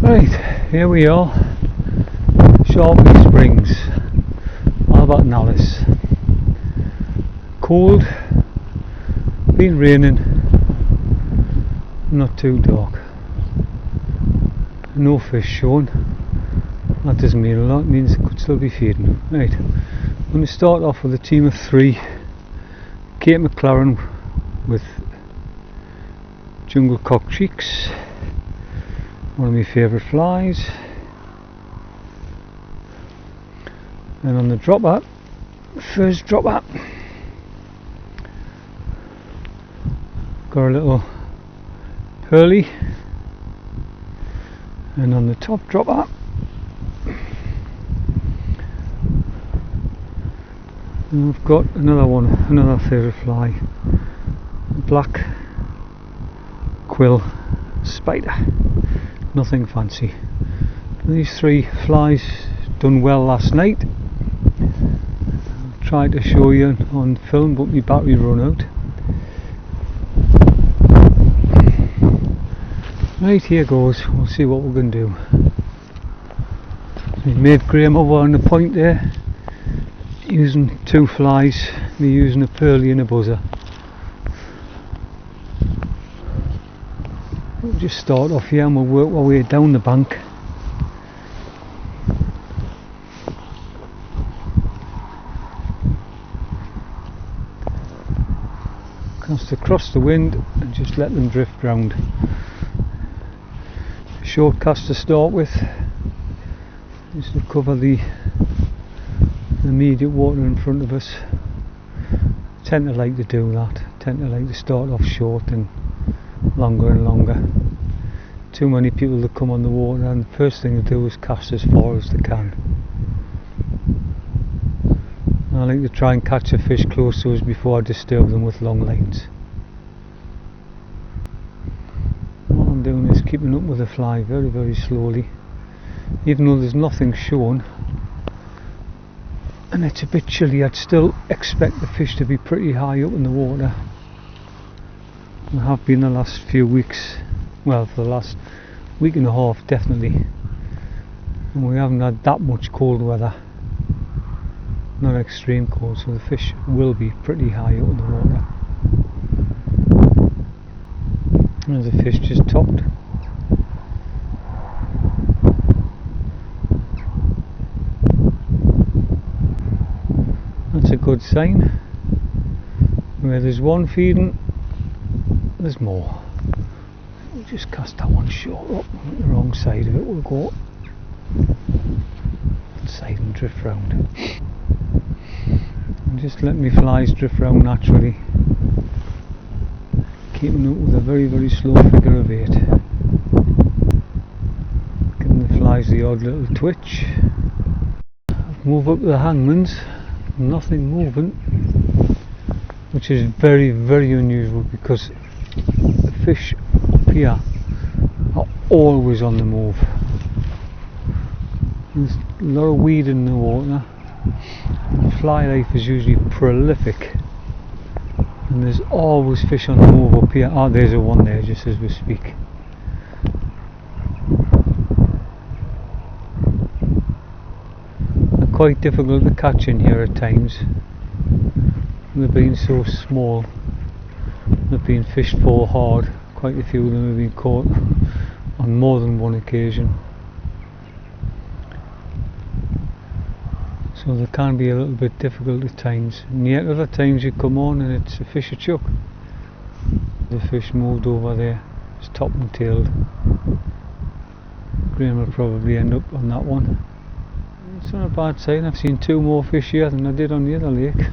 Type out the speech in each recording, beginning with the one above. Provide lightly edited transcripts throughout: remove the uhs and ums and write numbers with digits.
Right, here we are, Sharpley Springs, Albert and Alice. Cold, been raining, not too dark. No fish shown. That doesn't mean a lot, it means it could still be feeding. Right, I'm going to start off with a team of 3. Kate Mclaren with jungle cockcheeks, one of my favourite flies. And on the dropper, first dropper, got a little pearly, and on the top dropper I've got another favourite fly, black quill spider, nothing fancy. These 3 flies done well last night. I tried to show you on film but my battery run out. Right, here goes, we'll see what we're going to do. We made Graham over on the point there, using 2 flies, we're using a pearly and a buzzer. We'll just start off here and we'll work our way down the bank. Cast across the wind and just let them drift round. Short cast to start with, just to cover the immediate water in front of us. I tend to like to do that, tend to like to start off short and longer and longer. Too many people that come on the water and the first thing to do is cast as far as they can. I like to try and catch a fish close to us before I disturb them with long lines. What I'm doing is keeping up with the fly very, very slowly, even though there's nothing shown and it's a bit chilly. I'd still expect the fish to be pretty high up in the water. They have been the last few weeks, well, for the last week and a half definitely, and we haven't had that much cold weather. Not extreme cold, so the fish will be pretty high up in the water. There's a fish just topped. That's a good sign. Where there's one feeding, there's more. We'll just cast that one short up, the wrong side of it. We'll go that side and drift round. Just let me flies drift round naturally, keeping up with a very, very slow figure of 8. Giving the flies the odd little twitch. Move up to the hangman's, nothing moving, which is very, very unusual because the fish up here are always on the move. There's a lot of weed in the water. Fly life is usually prolific and there's always fish on the move up here. Oh, there's a one there just as we speak. They're quite difficult to catch in here at times. They've been so small, they've been fished for hard. Quite a few of them have been caught on more than one occasion. So they can be a little bit difficult at times, and yet other times you come on and it's a fish a chuck. The fish moved over there, it's top and tailed. Graham will probably end up on that one. It's not a bad sign. I've seen 2 more fish here than I did on the other lake.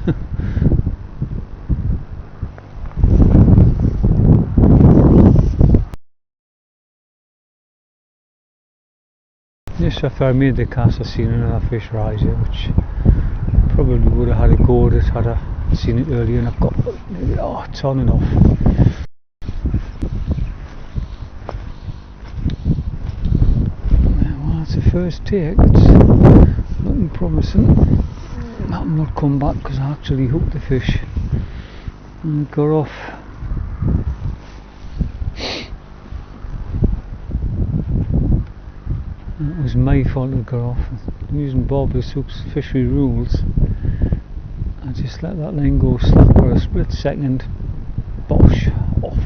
Just after I made the cast, I seen another fish rise here, which probably would have had a go at it had I seen it earlier, and I've got it's on and off. Well, that's the first take. It's looking promising. I've not come back because I actually hooked the fish and got off. was my fault to go off. Using barbless hooks, fishery rules. I just let that line go slack for a split second. Bosh, off.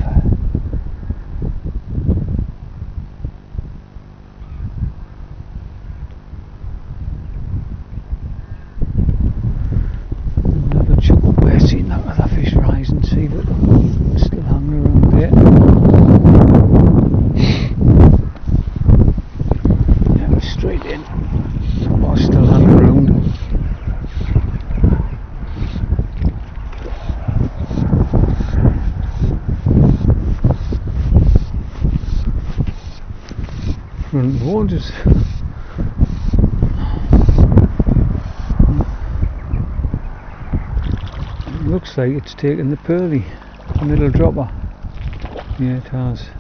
Another chuckle where seeing that other fish rise and see that it's still hanging around there. Yeah, straight in. Oh, still hanging around. Front waters. Looks like it's taken the pearly, the middle dropper. Yeah, it has.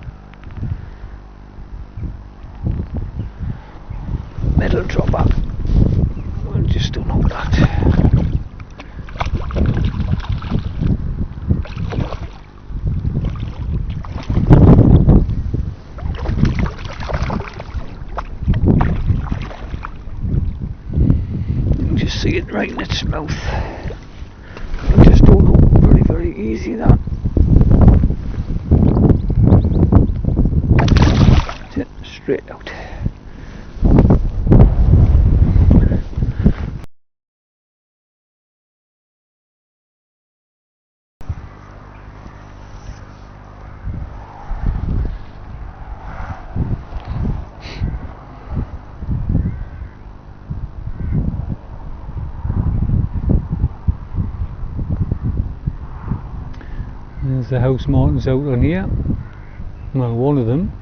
Middle dropper. We'll just unhook that. You can just see it right in its mouth. Just don't hook very, very easy that. That's it, straight out. There's the house martins out on here. Well, one of them.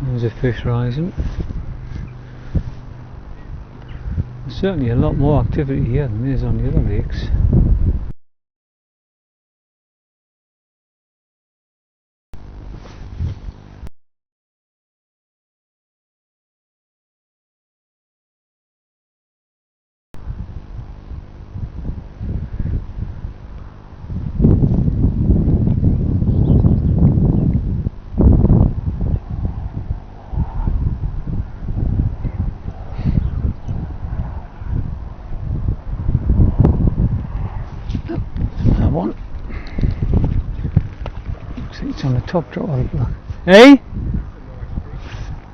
There's a fish rising. There's certainly a lot more activity here than there is on the other lakes. One. It's on the top drop of the block. Hey?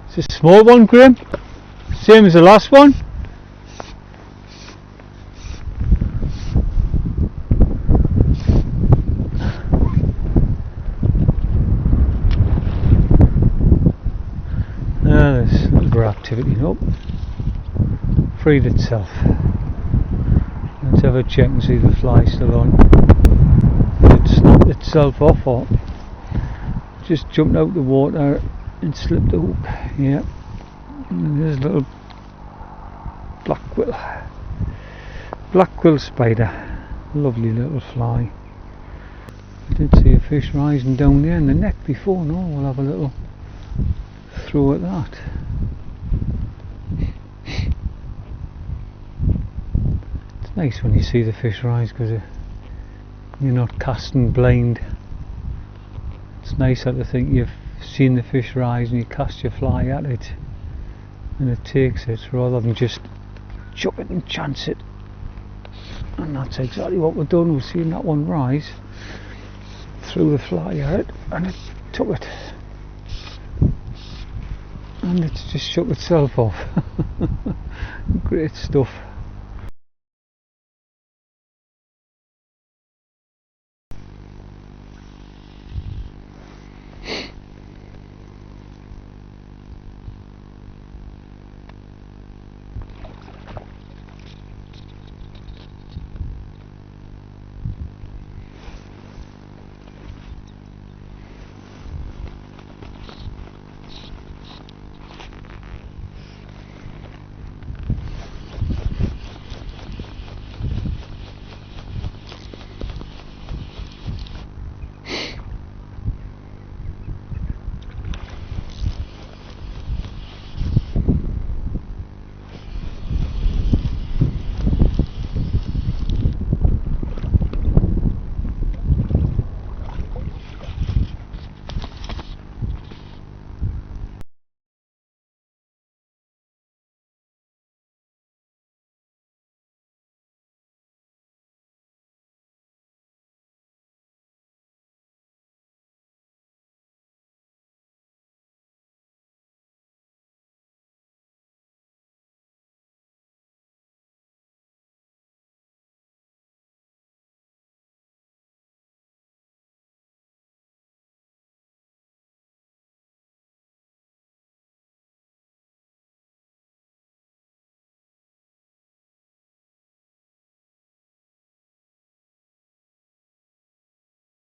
It's a small one, Graham. Same as the last one. There's a little bit of activity. Nope. Freed itself. Let's have a check and see the fly still on. It snapped itself off or just jumped out the water and slipped the hook. Yeah. And there's a little black quill spider. Lovely little fly. I did see a fish rising down there in the neck before. No, we'll have a little throw at that. It's nice when you see the fish rise because you're not casting blind. It's nicer to think you've seen the fish rise and you cast your fly at it and it takes it rather than just chuck it and chance it. And that's exactly what we've done. We've seen that one rise, threw the fly at it and it took it. And it's just shook itself off. Great stuff.